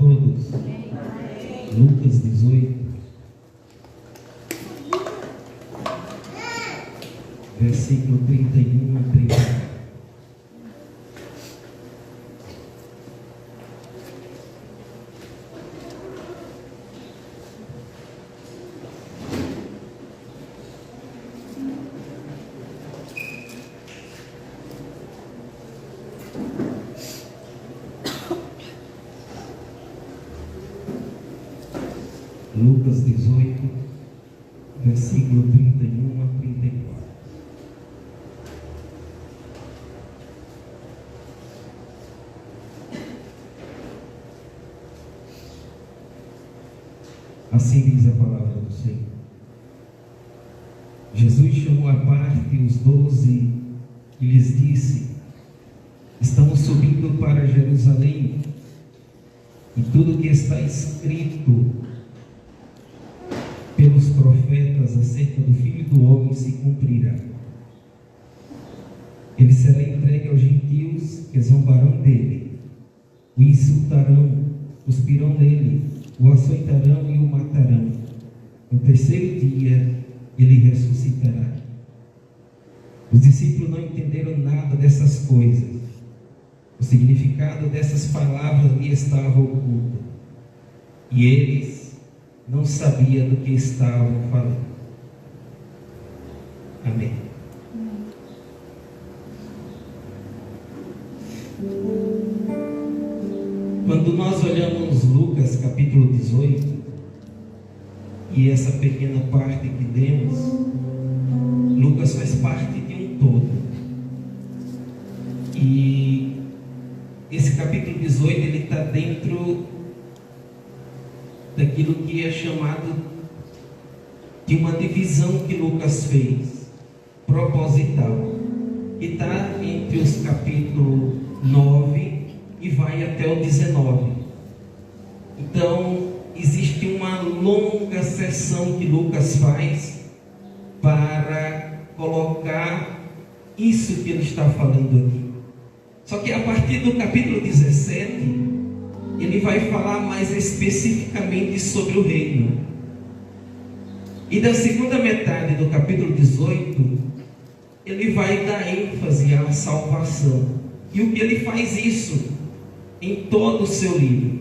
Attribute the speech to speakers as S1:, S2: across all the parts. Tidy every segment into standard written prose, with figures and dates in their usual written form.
S1: todos? Lucas 18, versículo 31 a 34. Lucas 18, versículo 31 a 34. Assim diz a palavra do Senhor. Jesus chamou à parte os 12 e lhes disse: estamos subindo para Jerusalém, e tudo que está escrito pelos profetas acerca do Filho do Homem se cumprirá. Ele será entregue aos gentios, que zombarão dele, o insultarão, cuspirão nele, o açoitarão e o matarão. No terceiro dia ele ressuscitará. Os discípulos não entenderam nada dessas coisas. O significado dessas palavras lhe estava oculto, e eles não sabiam do que estavam falando. Amém. Quando nós olhamos Lucas capítulo 18 e essa pequena parte que lemos, Lucas faz parte de um todo. E esse capítulo 18 ele está dentro daquilo que é chamado de uma divisão que Lucas fez, proposital, que está entre os capítulos 9 e vai até o 19. Então, existe uma longa sessão que Lucas faz para colocar isso que ele está falando aqui. Só que a partir do capítulo 17, ele vai falar mais especificamente sobre o reino. E da segunda metade do capítulo 18, ele vai dar ênfase à salvação. E o que ele faz isso em todo o seu livro.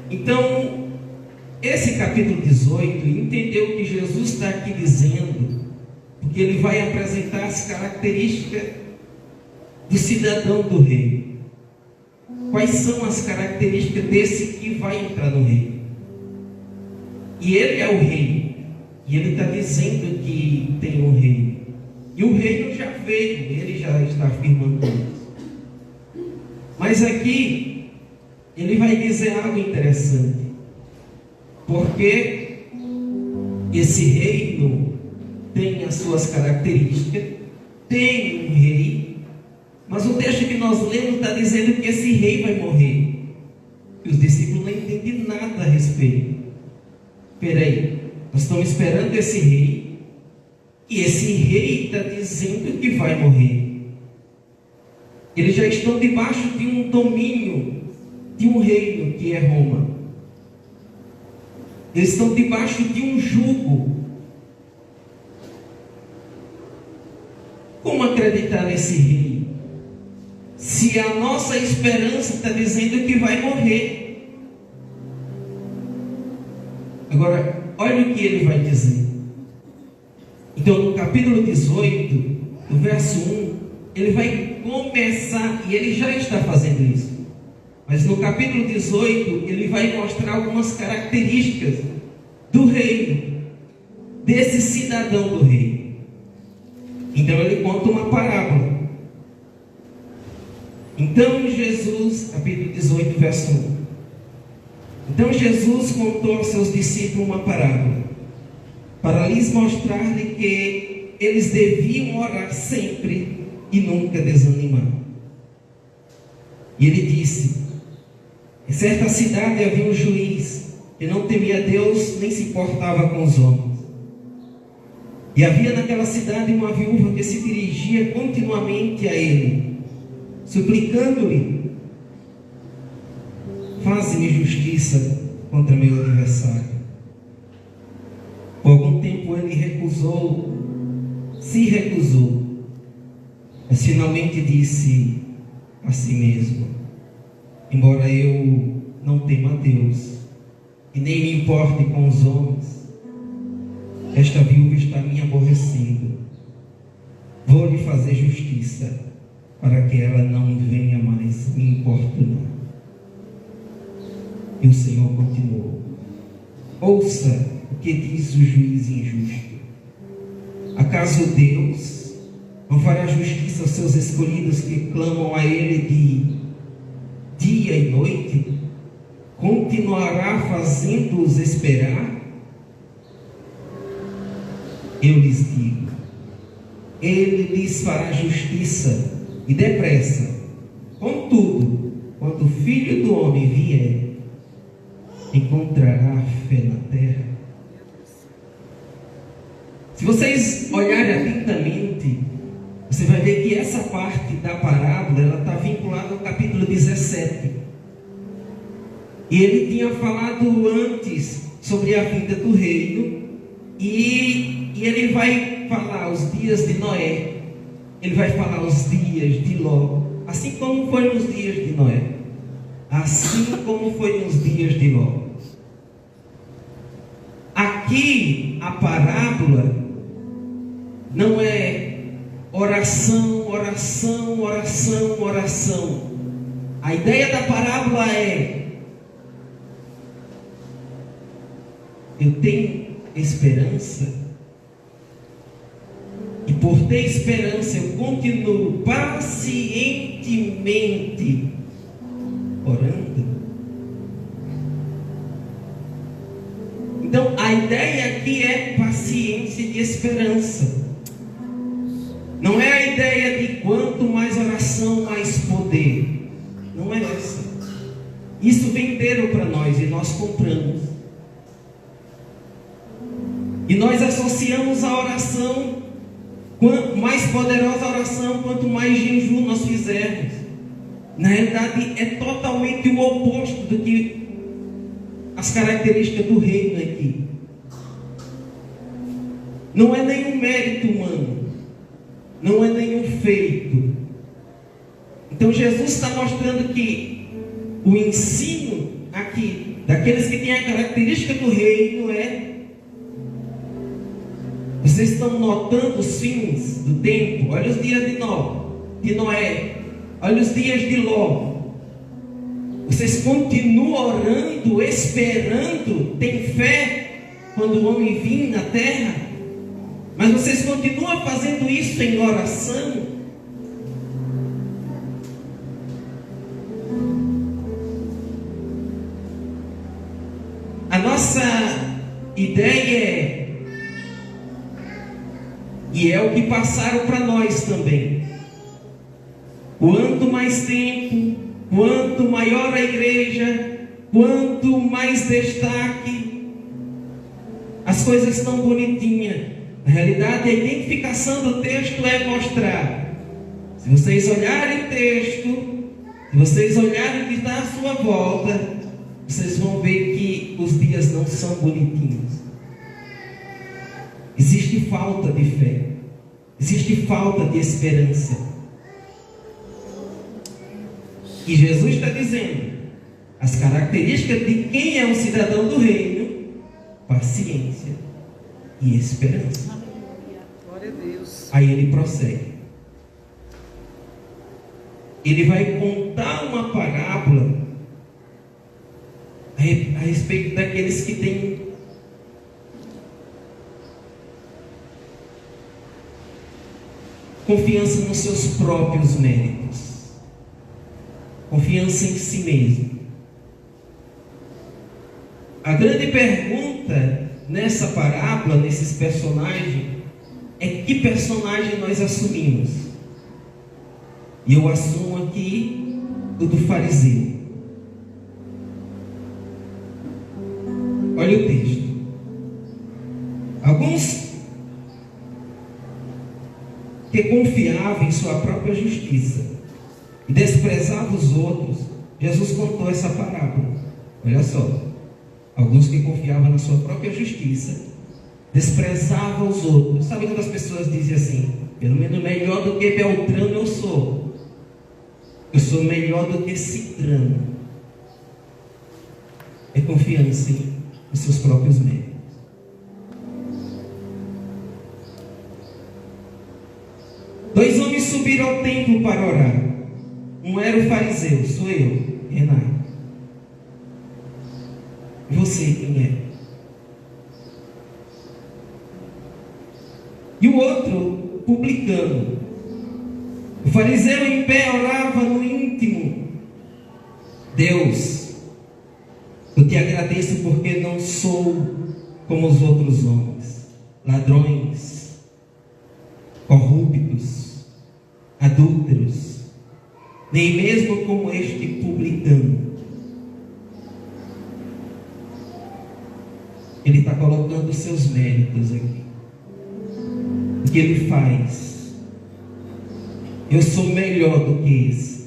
S1: Então, esse capítulo 18, entendeu que Jesus está aqui dizendo, porque ele vai apresentar as características do cidadão do reino. Quais são as características desse que vai entrar no reino? E ele é o rei, e ele está dizendo que tem um reino, e o reino já veio, ele já está afirmando isso. Mas aqui ele vai dizer algo interessante, porque esse reino tem as suas características, tem um rei. Mas o texto que nós lemos está dizendo que esse rei vai morrer. E os discípulos não entendem nada a respeito. Peraí, nós estamos esperando esse rei, e esse rei está dizendo que vai morrer. Eles já estão debaixo de um domínio, de um reino que é Roma. Eles estão debaixo de um jugo. Como acreditar nesse rei? Se a nossa esperança está dizendo que vai morrer. Agora, olha o que ele vai dizer. Então, no capítulo 18, no verso 1, ele vai começar, e ele já está fazendo isso. Mas no capítulo 18, ele vai mostrar algumas características do reino, desse cidadão do reino. Então, ele conta uma parábola. Então Jesus, capítulo 18, verso 1. Então Jesus contou aos seus discípulos uma parábola, para lhes mostrar-lhe que eles deviam orar sempre e nunca desanimar. E ele disse: em certa cidade havia um juiz que não temia Deus nem se importava com os homens. E havia naquela cidade uma viúva que se dirigia continuamente a ele, suplicando-lhe faze-me justiça contra meu adversário. Por algum tempo ele se recusou, mas finalmente disse a si mesmo: embora eu não tema a Deus e nem me importe com os homens, esta viúva está me aborrecendo. Vou lhe fazer justiça, para que ela não venha mais me importunar. E o Senhor continuou: ouça o que diz o juiz injusto. Acaso Deus não fará justiça aos seus escolhidos que clamam a Ele de dia e noite? Continuará fazendo-os esperar? Eu lhes digo, Ele lhes fará justiça e depressa. Contudo, quando o Filho do Homem vier, encontrará fé na terra? Se vocês olharem atentamente, você vai ver que essa parte da parábola, ela está vinculada ao capítulo 17. E ele tinha falado antes sobre a vinda do reino, e ele vai falar os dias de Noé, ele vai falar os dias de Ló, assim como foi nos dias de Noé, assim como foi nos dias de Ló. Aqui a parábola não é oração, oração, oração, oração. A ideia da parábola é: eu tenho esperança, e por ter esperança eu continuo pacientemente orando. Então a ideia aqui é paciência e esperança. Não é a ideia de quanto mais oração, mais poder. Não é essa. Isso venderam para nós e nós compramos. E nós associamos a oração, quanto mais poderosa a oração, quanto mais jejum nós fizermos. Na realidade é totalmente o oposto do que as características do reino aqui. Não é nenhum mérito humano, não é nenhum feito. Então Jesus está mostrando que o ensino aqui daqueles que têm a característica do reino é: vocês estão notando os fins do tempo? Olha os dias de Noé, olha os dias de Ló. Vocês continuam orando, esperando, tem fé quando o homem vir na terra, mas vocês continuam fazendo isso em oração? A nossa ideia é, e é o que passaram para nós também: quanto mais tempo, quanto maior a igreja, quanto mais destaque, as coisas estão bonitinhas. Na realidade, a identificação do texto é mostrar. Se vocês olharem o texto, se vocês olharem o que está à sua volta, vocês vão ver que os dias não são bonitinhos. Existe falta de fé, existe falta de esperança. E Jesus está dizendo as características de quem é um cidadão do reino: paciência e esperança.
S2: Glória a Deus.
S1: Aí ele prossegue. Ele vai contar uma parábola a respeito daqueles que têm confiança nos seus próprios méritos, confiança em si mesmo. A grande pergunta nessa parábola, nesses personagens, é que personagem nós assumimos. E eu assumo aqui o do fariseu. Olha o texto. Alguns que confiavam em sua própria justiça e desprezavam os outros, Jesus contou essa parábola. Olha só, alguns que confiavam na sua própria justiça, desprezavam os outros. Sabe quando as pessoas dizem assim: pelo menos melhor do que Beltrano eu sou melhor do que Cicrano. É confiança nos seus próprios méritos. Dois homens subiram ao templo para orar. Um era o fariseu, sou eu, Renato. E você, quem é? E o outro, publicano. O fariseu em pé orava no íntimo: Deus, eu te agradeço porque não sou como os outros homens, ladrões, corruptos, adúlteros, nem mesmo como este publicano. Ele está colocando os seus méritos aqui. O que ele faz? Eu sou melhor do que esse.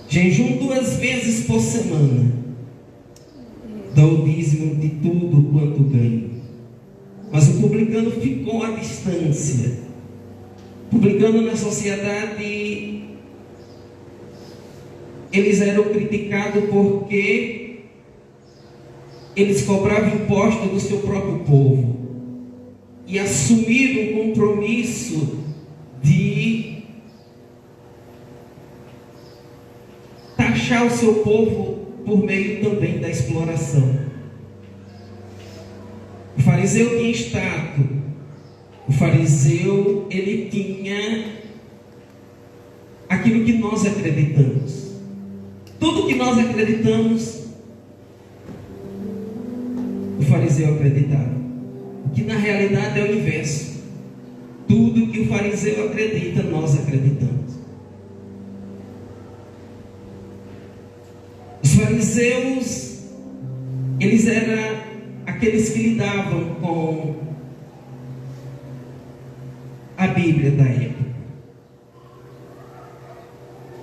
S1: Jejum 2 vezes por semana. Dou o dízimo de tudo quanto ganho. Mas o publicano ficou à distância. O publicano na sociedade, eles eram criticados porque eles cobravam imposto do seu próprio povo e assumiram o compromisso de taxar o seu povo por meio também da exploração. O fariseu tinha status. O fariseu, ele tinha aquilo que nós acreditamos. Tudo que nós acreditamos, o fariseu acreditava. O que na realidade é o inverso. Tudo que o fariseu acredita, nós acreditamos. Os fariseus, eles eram aqueles que lidavam com a Bíblia da época,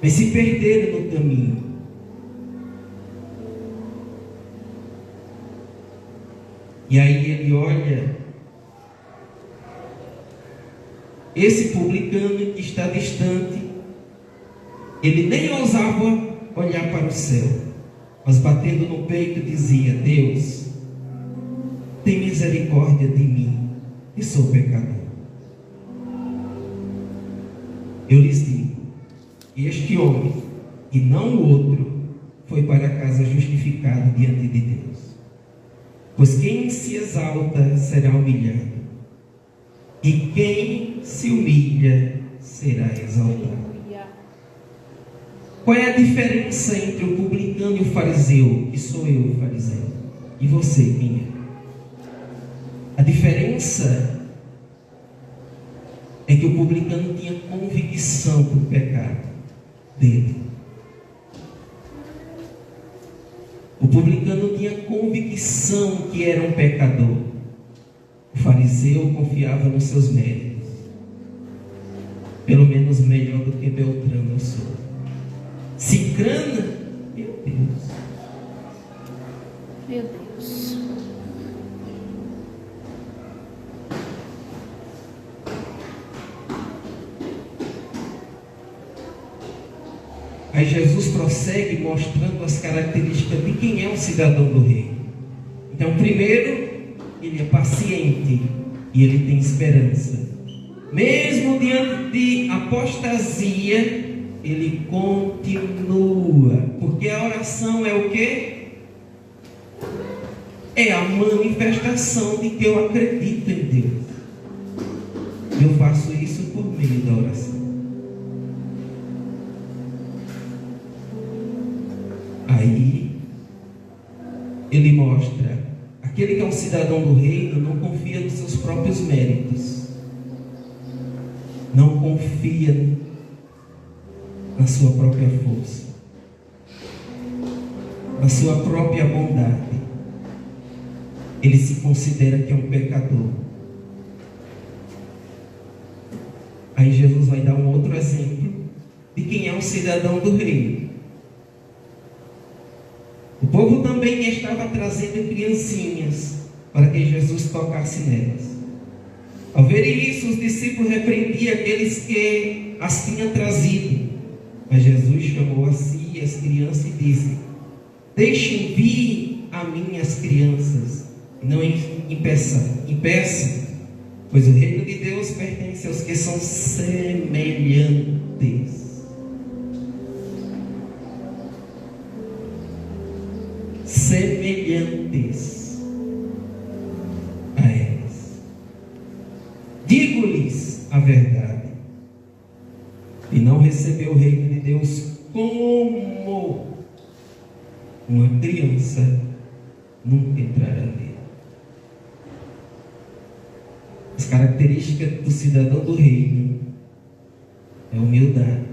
S1: mas se perderam no caminho. E aí ele olha esse publicano que está distante. Ele nem ousava olhar para o céu, mas batendo no peito dizia: Deus, tem misericórdia de mim, que sou pecador. Eu lhes digo, este homem, e não o outro, foi para casa justificado diante de Deus. Pois quem se exalta será humilhado, e quem se humilha será exaltado. Qual é a diferença entre o publicano e o fariseu? Que sou eu, o fariseu. E você, quem é? A diferença é que o publicano tinha convicção do pecado dele. O publicano tinha convicção que era um pecador. O fariseu confiava nos seus méritos. Pelo menos melhor do que Beltrano eu sou. Cicrana, meu Deus.
S2: Meu Deus.
S1: Aí Jesus prossegue mostrando as características de quem é o cidadão do reino. Então, primeiro, ele é paciente e ele tem esperança. Mesmo diante de apostasia, ele continua. Porque a oração é o quê? É a manifestação de que eu acredito em Deus. Eu faço isso por meio da oração. Aí ele mostra: aquele que é um cidadão do reino não confia nos seus próprios méritos, não confia na sua própria força, na sua própria bondade. Ele se considera que é um pecador. Aí Jesus vai dar um outro exemplo de quem é um cidadão do reino. O povo também estava trazendo criancinhas para que Jesus tocasse nelas. Ao verem isso, os discípulos repreendiam aqueles que as tinham trazido. Mas Jesus chamou a si as crianças e disse: deixem vir a mim as crianças, e não impeçam, pois o reino de Deus pertence aos que são semelhantes. Semelhantes a elas. Digo-lhes a verdade, e não recebeu o reino de Deus como uma criança, nunca entrará nele. As características do cidadão do reino é humildade,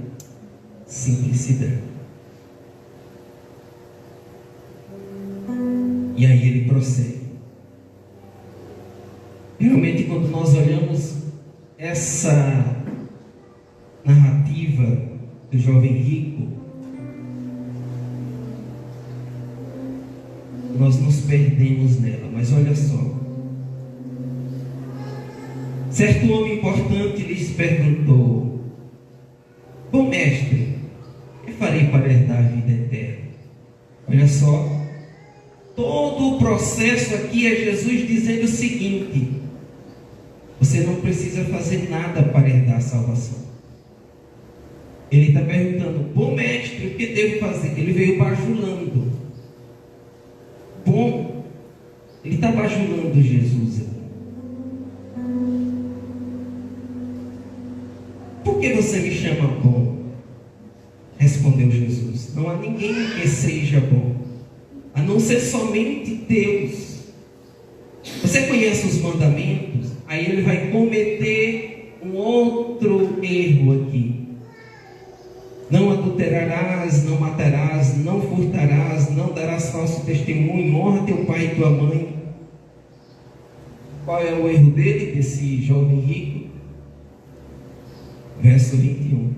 S1: simplicidade. E aí ele prossegue. Realmente, quando nós olhamos essa narrativa do jovem rico, nós nos perdemos nela. Mas olha só, certo homem importante lhes perguntou: bom mestre, o que farei para herdar a vida eterna? Olha só, todo o processo aqui é Jesus dizendo o seguinte: você não precisa fazer nada para herdar a salvação. Ele está perguntando: bom mestre, o que devo fazer? Ele veio bajulando. Bom, ele está bajulando Jesus. Por que você me chama bom? Respondeu Jesus: não há ninguém que seja bom, a não ser somente Deus. Você conhece os mandamentos? Aí ele vai cometer um outro erro aqui. Não adulterarás, não matarás, não furtarás, não darás falso testemunho, honra teu pai e tua mãe. Qual é o erro dele, desse jovem rico? Verso 21.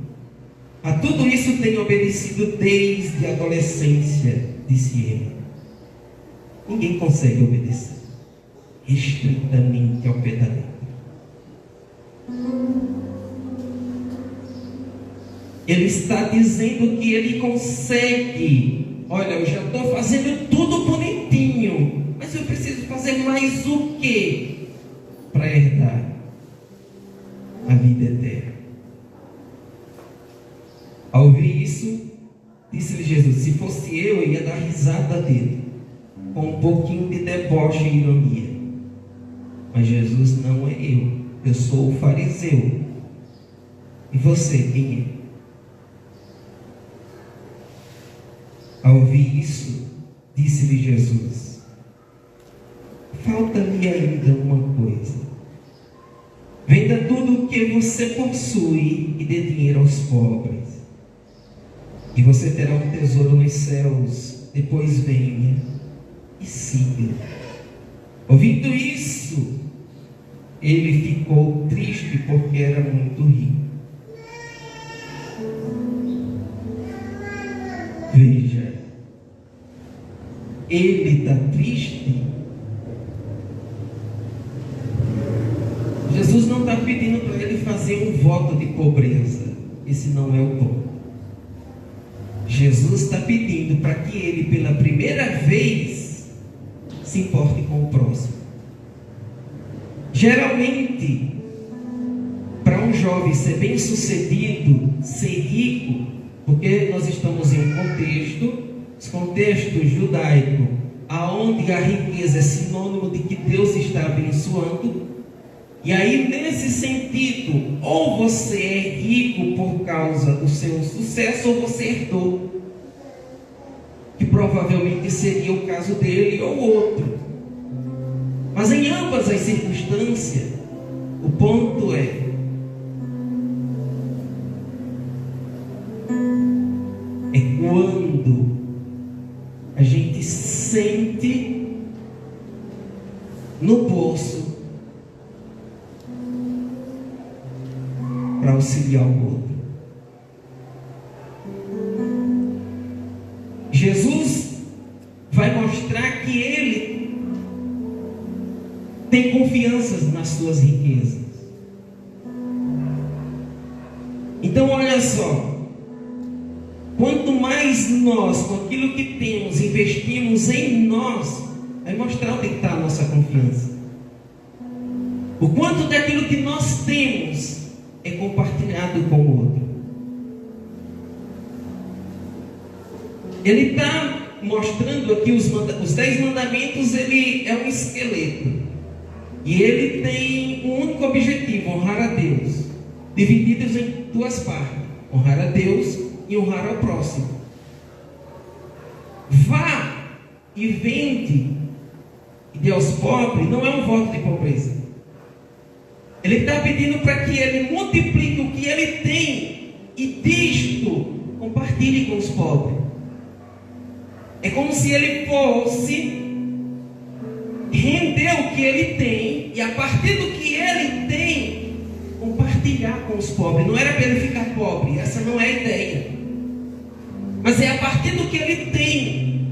S1: A tudo isso tenho obedecido desde a adolescência, disse ele. Ninguém consegue obedecer estritamente ao pé da letra. Ele está dizendo que ele consegue. Olha, eu já estou fazendo tudo bonitinho, mas eu preciso fazer mais o quê para herdar a vida eterna? Ao ouvir isso, disse-lhe Jesus: se fosse eu ia dar risada dele, com um pouquinho de deboche e ironia. Mas Jesus não é eu sou o fariseu. E você, quem é? Ao ouvir isso, disse-lhe Jesus: falta-lhe ainda uma coisa. Venda tudo o que você possui e dê dinheiro aos pobres, e você terá um tesouro nos céus. Depois venha e siga. Ouvindo isso, ele ficou triste porque era muito rico. Veja, ele está triste. Jesus não está pedindo para ele fazer um voto de pobreza. Esse não é o ponto. Jesus está pedindo para que ele, pela primeira vez, se importe com o próximo. Geralmente, para um jovem ser bem sucedido, ser rico, porque nós estamos em um contexto judaico, aonde a riqueza é sinônimo de que Deus está abençoando. E aí, nesse sentido, ou você é rico por causa do seu sucesso, ou você herdou, que provavelmente seria o caso dele ou outro. Mas em ambas as circunstâncias, o ponto é quando a gente sente no bolso para auxiliar o outro. Jesus vai mostrar que Ele tem confiança nas suas riquezas. Então olha só, quanto mais nós, com aquilo que temos, investimos em nós, vai mostrar onde está a nossa confiança. O quanto daquilo que nós temos é compartilhado com o outro. Ele está mostrando aqui os 10 mandamentos. Ele é um esqueleto. E ele tem um único objetivo: honrar a Deus. Divididos em duas partes: honrar a Deus e honrar ao próximo. Vá e vende e dê aos pobres não é um voto de pobreza. Ele está pedindo para que ele multiplique o que ele tem e disto compartilhe com os pobres. É como se ele fosse render o que ele tem e a partir do que ele tem compartilhar com os pobres. Não era para ele ficar pobre, essa não é a ideia, mas é a partir do que ele tem,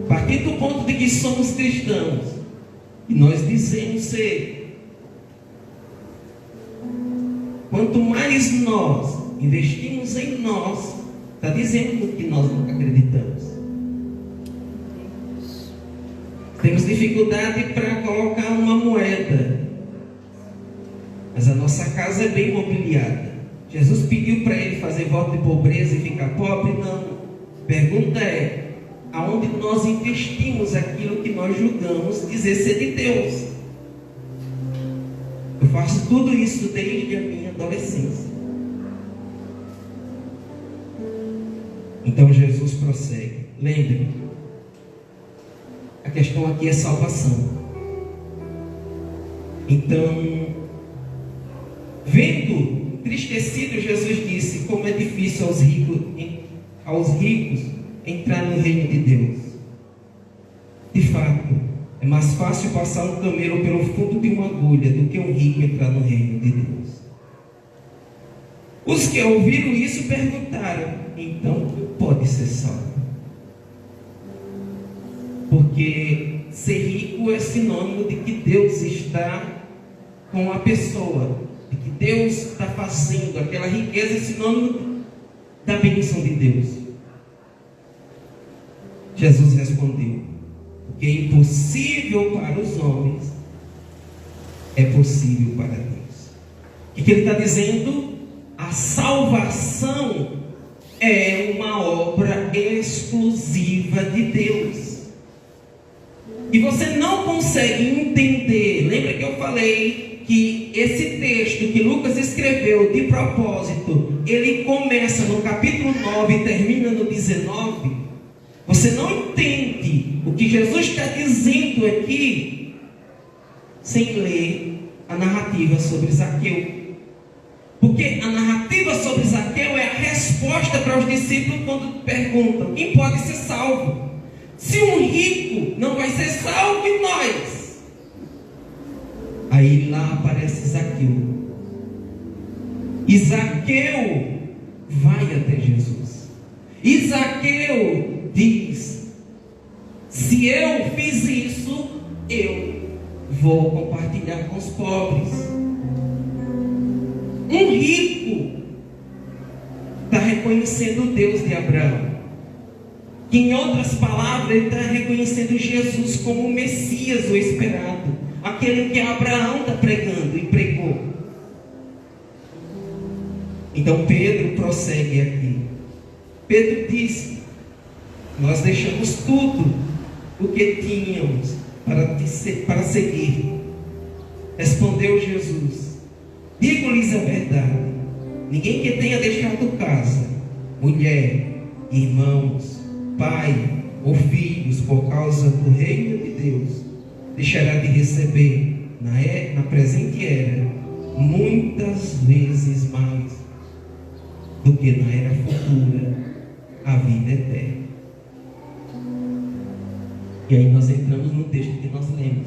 S1: a partir do ponto de que somos cristãos e nós dizemos ser. Quanto mais nós investimos em nós, está dizendo que nós não acreditamos. Temos dificuldade para colocar uma moeda, mas a nossa casa é bem mobiliada. Jesus pediu para ele fazer voto de pobreza e ficar pobre? Não. A pergunta é: aonde nós investimos aquilo que nós julgamos dizer ser de Deus? Eu faço tudo isso desde a minha adolescência. Então Jesus prossegue. Lembre, a questão aqui é salvação. Então, vendo entristecido, Jesus disse: como é difícil aos ricos entrar no reino de Deus. De fato, é mais fácil passar um camelo pelo fundo de uma agulha do que um rico entrar no reino de Deus. Os que ouviram isso perguntaram: então pode ser salvo? Porque ser rico é sinônimo de que Deus está com a pessoa, de que Deus está fazendo. Aquela riqueza é sinônimo da bênção de Deus. Jesus respondeu: o que é impossível para os homens é possível para Deus. O que ele está dizendo? A salvação é uma obra exclusiva de Deus. E você não consegue entender. Lembra que eu falei que esse texto que Lucas escreveu de propósito, ele começa no capítulo 9 e termina no 19? Você não entende o que Jesus está dizendo aqui sem ler a narrativa sobre Zaqueu. Porque a narrativa sobre Zaqueu é a resposta para os discípulos quando perguntam: quem pode ser salvo? Se um rico não vai ser salvo, e nós? Aí lá aparece Zaqueu. E Zaqueu vai até Jesus. E Zaqueu diz: se eu fiz isso, eu vou compartilhar com os pobres. Um rico está reconhecendo o Deus de Abraão, que em outras palavras ele está reconhecendo Jesus como o Messias, o esperado, aquele que Abraão está pregando e pregou. Então Pedro prossegue aqui. Pedro disse: nós deixamos tudo o que tínhamos para seguir. Respondeu Jesus: digo-lhes a verdade, ninguém que tenha deixado casa, mulher, irmãos, pai ou filhos por causa do reino de Deus, deixará de receber na presente era muitas vezes mais do que na era futura a vida eterna. E aí nós entramos no texto que nós lemos.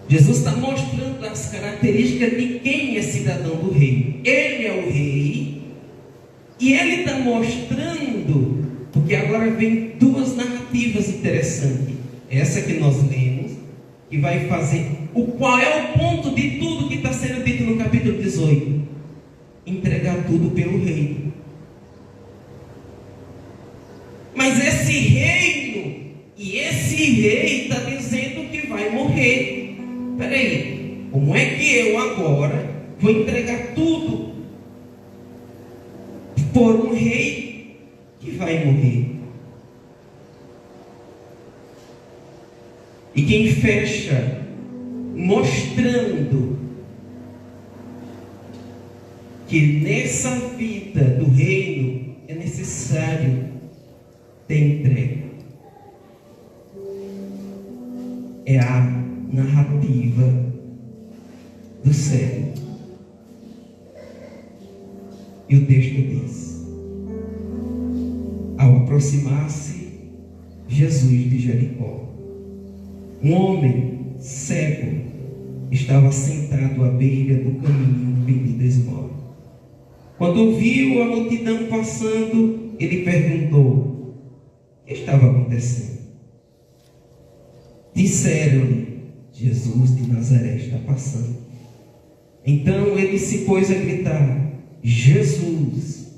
S1: Jesus está mostrando as características de quem é cidadão do reino. Ele é o rei E ele está mostrando, porque agora vem duas narrativas interessantes. Essa que nós lemos, que vai fazer qual é o ponto de tudo que está sendo dito no capítulo 18? Entregar tudo pelo reino. Mas esse reino e esse rei está dizendo que vai morrer. Espera aí, como é que eu agora vou entregar tudo por um rei que vai morrer? E quem fecha mostrando que nessa vida do reino é necessário ter entrega. É a narrativa do céu. E o texto diz: ao aproximar-se Jesus de Jericó, um homem cego estava sentado à beira do caminho pedindo esmola. Quando ouviu a multidão passando, ele perguntou: o que estava acontecendo? Disseram-lhe: Jesus de Nazaré está passando. Então ele se pôs a gritar: Jesus,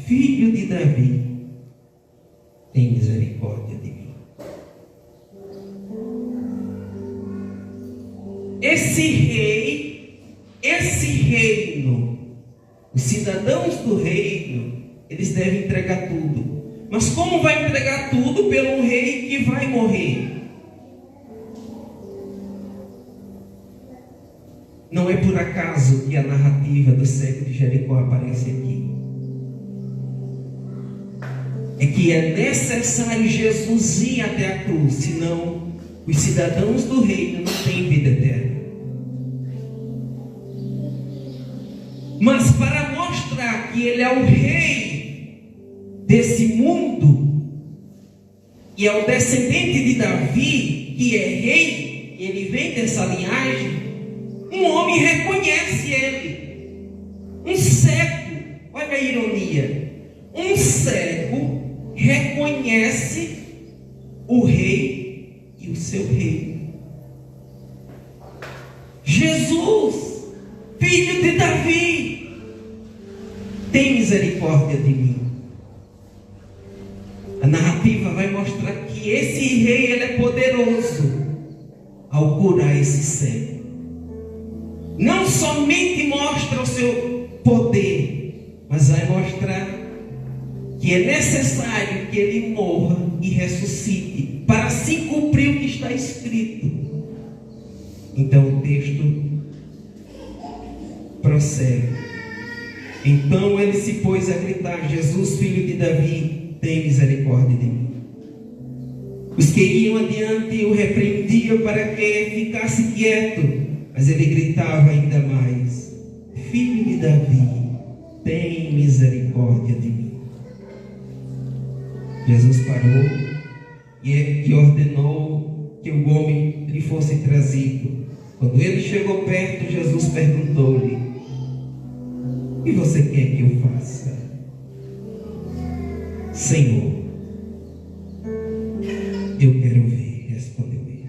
S1: filho de Davi, tem misericórdia de mim. Esse rei, esse reino, os cidadãos do reino, eles devem entregar tudo. Mas como vai entregar tudo pelo rei que vai morrer? Não é por acaso que a narrativa do cego de Jericó aparece aqui. É que é necessário Jesus ir até a cruz, senão os cidadãos do reino não têm vida eterna. Mas para mostrar que ele é o rei desse mundo, e é o descendente de Davi, que é rei, ele vem dessa linhagem, um homem reconhece ele. Um cego, olha a ironia, um cego reconhece o rei e o seu rei. Jesus, filho de Davi, tem misericórdia de mim. A narrativa vai mostrar que esse rei, ele é poderoso ao curar esse cego. Não somente mostra o seu poder, mas vai mostrar que é necessário que ele morra e ressuscite para se cumprir o que está escrito. Então o texto prossegue. Então ele se pôs a gritar: Jesus, filho de Davi, tem misericórdia de mim. Os que iam adiante o repreendiam para que ficasse quieto, mas ele gritava ainda mais: filho de Davi, tem misericórdia de mim. Jesus parou e ordenou que o homem lhe fosse trazido. Quando ele chegou perto, Jesus perguntou-lhe: o que você quer que eu faça? Senhor, eu quero ver, respondeu ele.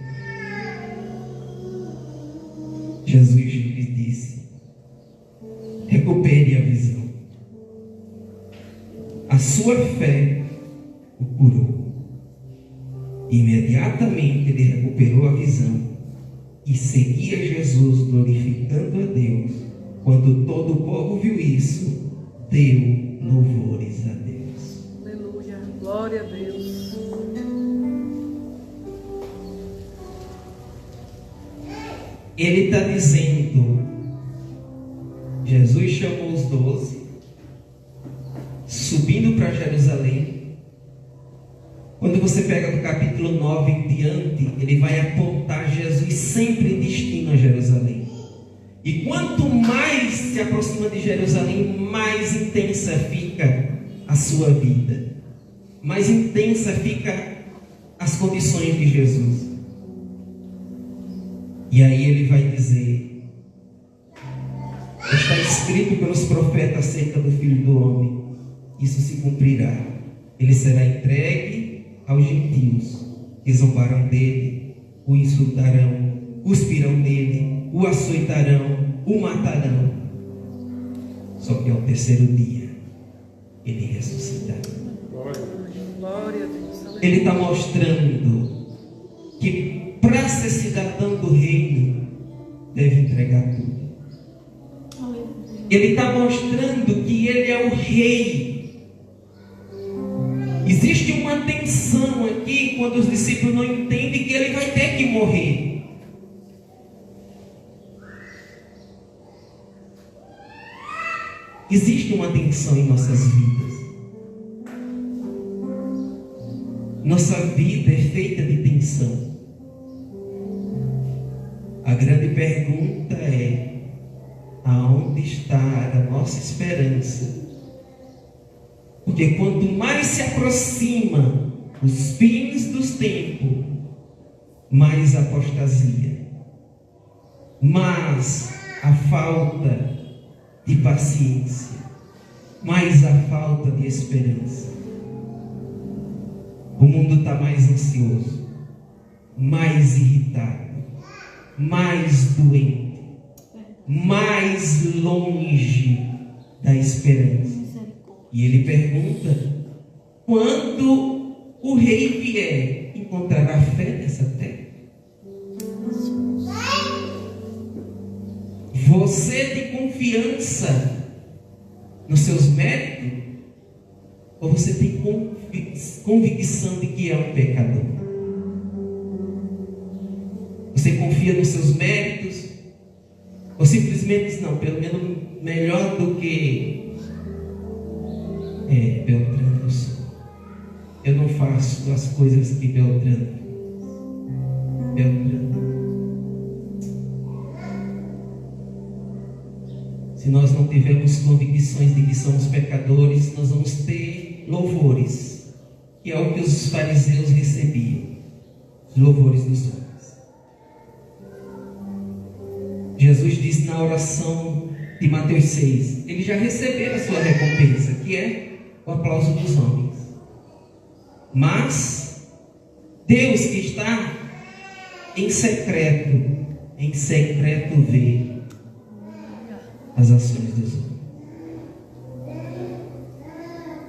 S1: Jesus lhe disse: recupere a visão. A sua fé o curou. Imediatamente ele recuperou a visão e seguia Jesus, glorificando a Deus. Quando todo o povo viu isso, deu louvores a Deus.
S2: Aleluia, glória a Deus.
S1: Ele está dizendo, Jesus chamou os 12, subindo para Jerusalém. Quando você pega do capítulo 9 em diante, ele vai apontar Jesus sempre em destino a Jerusalém. E quanto mais se aproxima de Jerusalém, mais intensa fica a sua vida, mais intensa fica as condições de Jesus. E aí ele vai dizer: está escrito pelos profetas acerca do Filho do Homem, isso se cumprirá. Ele será entregue aos gentios, que zombarão dele, o insultarão, cuspirão nele, o açoitarão, o matarão. Só que ao terceiro dia, ele ressuscitará.
S2: Glória a Deus.
S1: Ele está mostrando que para ser cidadão do reino, deve entregar tudo. Ele está mostrando que ele é o rei. Existe uma tensão aqui quando os discípulos não entendem que ele vai ter que morrer. Existe uma tensão em nossas vidas. Nossa vida é feita de tensão. A grande pergunta é: aonde está a nossa esperança? Porque quanto mais se aproxima os fins dos tempos, mais apostasia, mais a falta de paciência, mais a falta de esperança. O mundo está mais ansioso, mais irritado, mais doente, mais longe da esperança. E ele pergunta: quando o rei vier, encontrará fé nessa terra? Você tem confiança nos seus méritos? Ou você tem convicção de que é um pecador? Você confia nos seus méritos? Ou simplesmente diz: não, pelo menos melhor do que Beltrano eu sou. Eu não faço as coisas que Beltrano. Se nós não tivermos convicções de que somos pecadores, nós vamos ter louvores, que é o que os fariseus recebiam, os louvores dos homens. Jesus disse na oração de Mateus 6, ele já recebeu a sua recompensa, que é o aplauso dos homens. Mas Deus, que está em secreto vê as ações dos homens.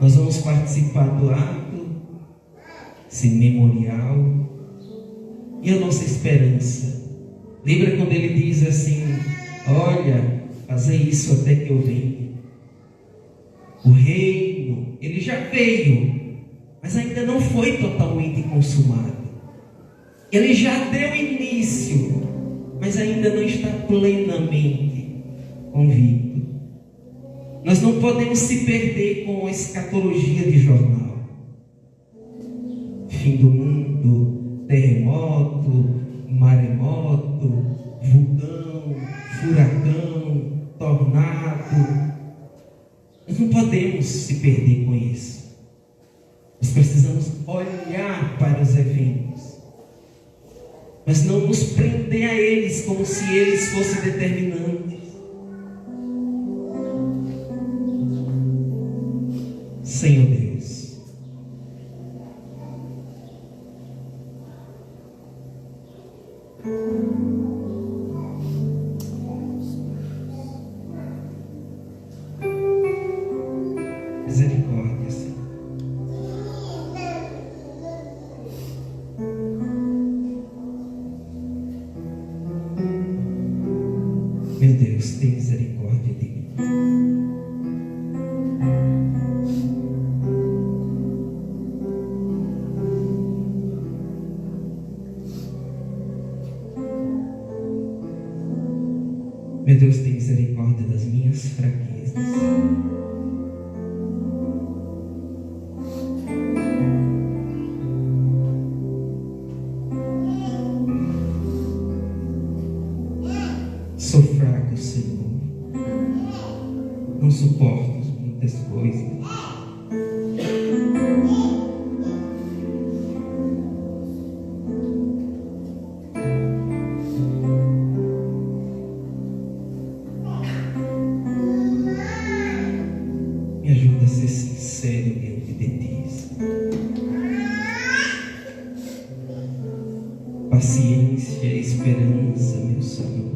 S1: Nós vamos participar do ato, esse memorial, e a nossa esperança. Lembra quando ele diz assim: olha, fazer isso até que eu venha. O reino, ele já veio, mas ainda não foi totalmente consumado. Ele já deu início, mas ainda não está plenamente convicto. Nós não podemos se perder com a escatologia de jornal. Fim do mundo, terremoto, maremoto, vulcão, furacão, tornado. Nós não podemos se perder com isso. Nós precisamos olhar para os eventos, mas não nos prender a eles como se eles fossem determinantes. Senhor Deus, misericórdia, Senhor. Meu Deus, tem misericórdia de mim. Meu Deus, tem misericórdia das minhas fraquezas. Sou fraco, Senhor. Não suporto muitas coisas. Me ajuda a ser sincero. sério diante de ti, Senhor. Paciência e esperança, meu Senhor.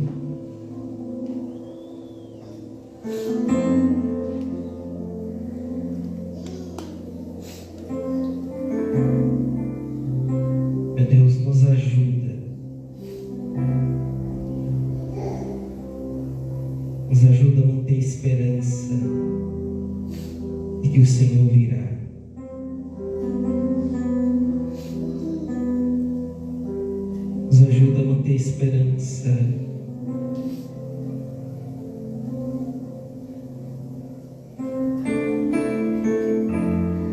S1: Meu Deus, nos ajuda. Nos ajuda a manter esperança de que o Senhor virá. Nos ajuda a manter esperança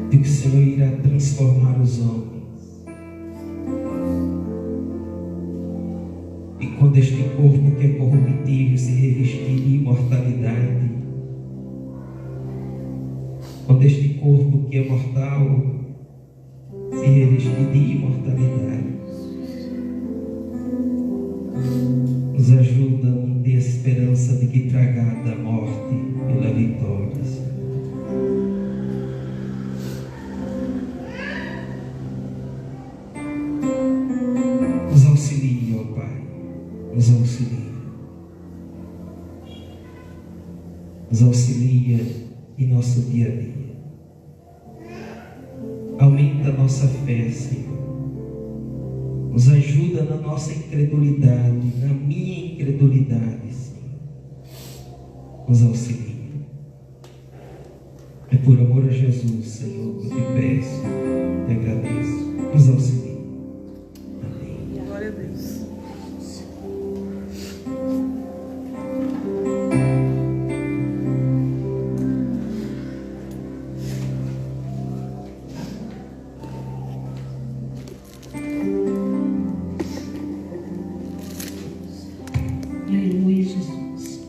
S1: de que o Senhor irá transformar os homens. E quando este corpo que é corruptível se revestir de imortalidade, quando este corpo que é mortal se revestir de imortalidade, nos ajuda a manter a esperança de que tragada a morte pela vitória, Senhor. Nos auxilie, ó Pai, nos auxilia. Nos auxilia em nosso dia a dia. Aumenta a nossa fé, Senhor. Nos ajuda na nossa incredulidade, na minha incredulidade, Senhor. Nos auxilia. É por amor a Jesus, Senhor, que eu te peço, te agradeço. Nos auxilia. Amém.
S2: Glória a Deus.
S3: Aleluia, Jesus.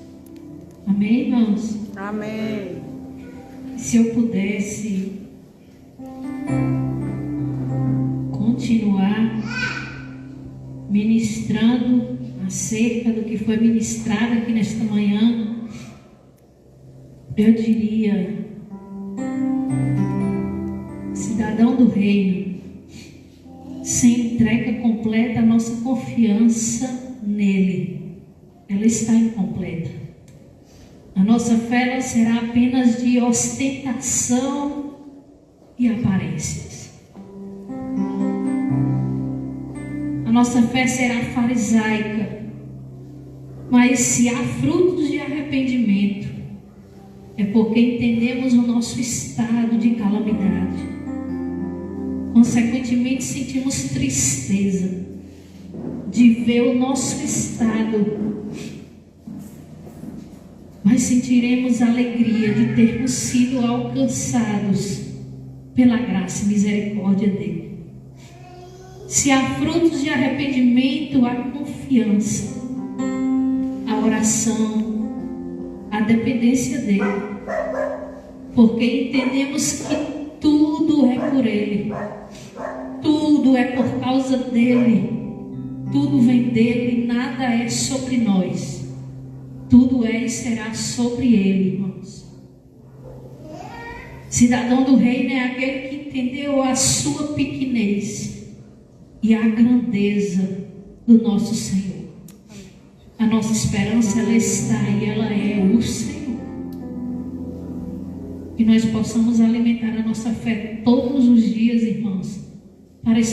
S3: Amém, irmãos?
S2: Amém.
S3: Se eu pudesse continuar ministrando acerca do que foi ministrado aqui nesta manhã, eu diria: cidadão do reino, sem entrega completa, a nossa confiança nele, ela está incompleta. A nossa fé não será apenas de ostentação e aparências. A nossa fé será farisaica. Mas se há frutos de arrependimento, é porque entendemos o nosso estado de calamidade. Consequentemente, sentimos tristeza de ver o nosso estado, mas sentiremos alegria de termos sido alcançados pela graça e misericórdia dele. Se há frutos de arrependimento, há confiança, a oração, a dependência dele, porque entendemos que tudo é por ele, tudo é por causa dele, tudo vem dele, nada é sobre nós. Tudo é e será sobre ele, irmãos. Cidadão do reino é aquele que entendeu a sua pequenez e a grandeza do nosso Senhor. A nossa esperança, ela está e ela é o Senhor. Que nós possamos alimentar a nossa fé todos os dias, irmãos, para